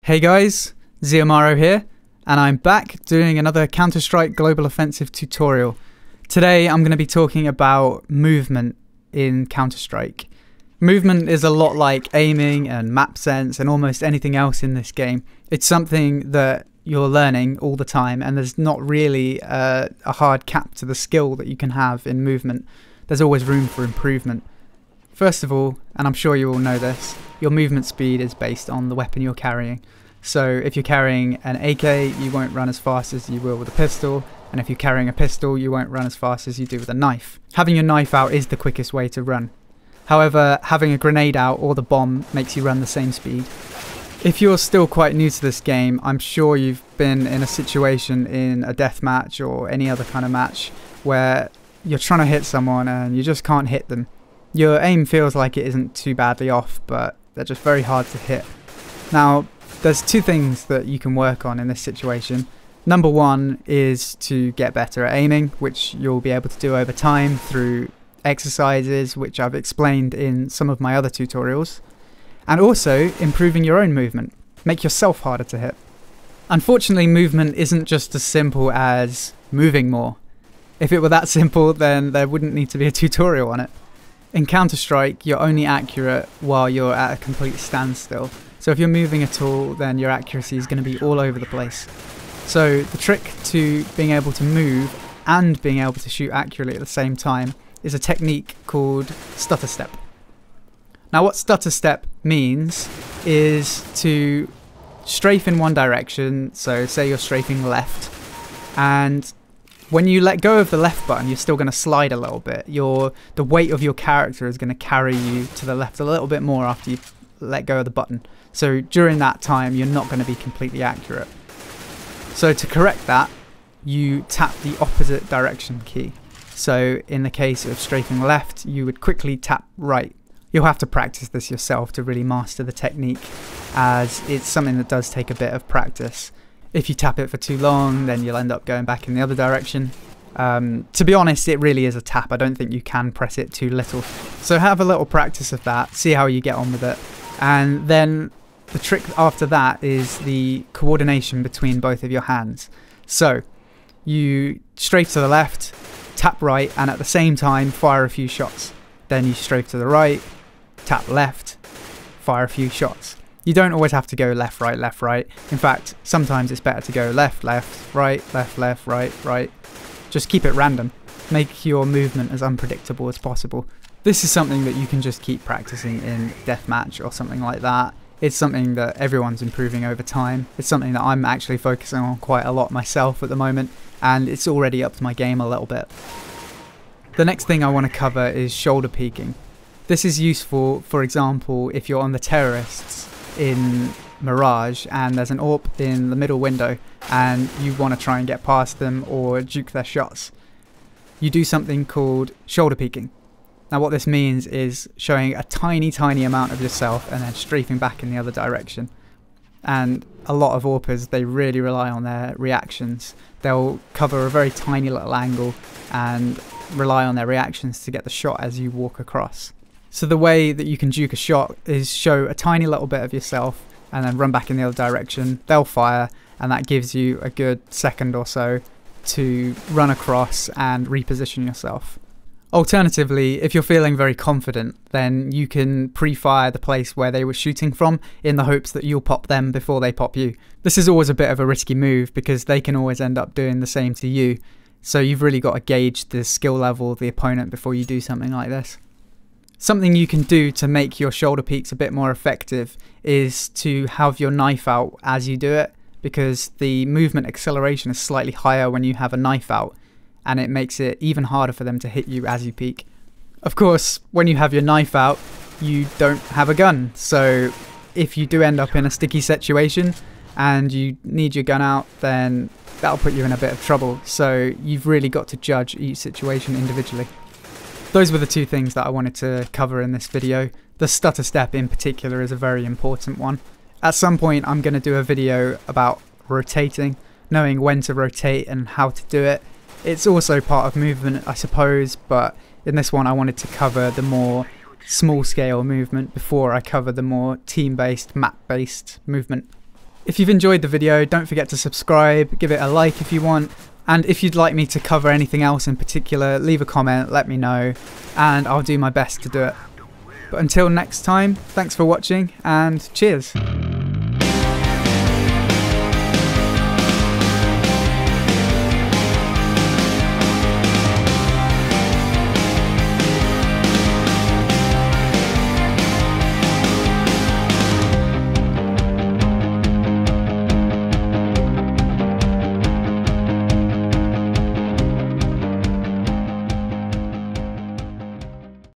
Hey guys, Ziomaro here, and I'm back doing another Counter-Strike Global Offensive tutorial. Today I'm going to be talking about movement in Counter-Strike. Movement is a lot like aiming and map sense and almost anything else in this game. It's something that you're learning all the time, and there's not really a hard cap to the skill that you can have in movement. There's always room for improvement. First of all, and I'm sure you all know this, your movement speed is based on the weapon you're carrying. So if you're carrying an AK, you won't run as fast as you will with a pistol, and if you're carrying a pistol, you won't run as fast as you do with a knife. Having your knife out is the quickest way to run. However, having a grenade out or the bomb makes you run the same speed. If you're still quite new to this game, I'm sure you've been in a situation in a deathmatch or any other kind of match where you're trying to hit someone and you just can't hit them. Your aim feels like it isn't too badly off, but they're just very hard to hit. Now, there's two things that you can work on in this situation. Number one is to get better at aiming, which you'll be able to do over time through exercises, which I've explained in some of my other tutorials. And also improving your own movement. Make yourself harder to hit. Unfortunately, movement isn't just as simple as moving more. If it were that simple, then there wouldn't need to be a tutorial on it. In Counter-Strike, you're only accurate while you're at a complete standstill. So if you're moving at all, then your accuracy is going to be all over the place. So the trick to being able to move and being able to shoot accurately at the same time is a technique called Stutter Step. Now what Stutter Step means is to strafe in one direction, so say you're strafing left, and when you let go of the left button, you're still going to slide a little bit. The weight of your character is going to carry you to the left a little bit more after you let go of the button. So during that time, you're not going to be completely accurate. So to correct that, you tap the opposite direction key. So in the case of strafing left, you would quickly tap right. You'll have to practice this yourself to really master the technique, as it's something that does take a bit of practice. If you tap it for too long, then you'll end up going back in the other direction. To be honest, it really is a tap. I don't think you can press it too little. So have a little practice of that, see how you get on with it. And then the trick after that is the coordination between both of your hands. So you strafe to the left, tap right, and at the same time fire a few shots. Then you strafe to the right, tap left, fire a few shots. You don't always have to go left, right, left, right. In fact, sometimes it's better to go left, left, right, right, right. Just keep it random. Make your movement as unpredictable as possible. This is something that you can just keep practicing in deathmatch or something like that. It's something that everyone's improving over time. It's something that I'm actually focusing on quite a lot myself at the moment, and it's already upped my game a little bit. The next thing I want to cover is shoulder peeking. This is useful, for example, if you're on the terrorists in Mirage and there's an AWP in the middle window and you want to try and get past them or juke their shots. You do something called shoulder peeking. Now what this means is showing a tiny amount of yourself and then strafing back in the other direction. And a lot of AWPers, they really rely on their reactions. They'll cover a very tiny little angle and rely on their reactions to get the shot as you walk across. So the way that you can juke a shot is show a tiny little bit of yourself and then run back in the other direction. They'll fire, and that gives you a good second or so to run across and reposition yourself. Alternatively, if you're feeling very confident, then you can pre-fire the place where they were shooting from in the hopes that you'll pop them before they pop you. This is always a bit of a risky move because they can always end up doing the same to you. So you've really got to gauge the skill level of the opponent before you do something like this. Something you can do to make your shoulder peeks a bit more effective is to have your knife out as you do it, because the movement acceleration is slightly higher when you have a knife out, and it makes it even harder for them to hit you as you peek. Of course, when you have your knife out, you don't have a gun, so if you do end up in a sticky situation and you need your gun out, then that'll put you in a bit of trouble. So you've really got to judge each situation individually. Those were the two things that I wanted to cover in this video. The stutter step in particular is a very important one. At some point I'm going to do a video about rotating, knowing when to rotate and how to do it. It's also part of movement, I suppose, but in this one I wanted to cover the more small scale movement before I cover the more team-based, map-based movement. If you've enjoyed the video, don't forget to subscribe, give it a like if you want, and if you'd like me to cover anything else in particular, leave a comment, let me know, and I'll do my best to do it. But until next time, thanks for watching, and cheers!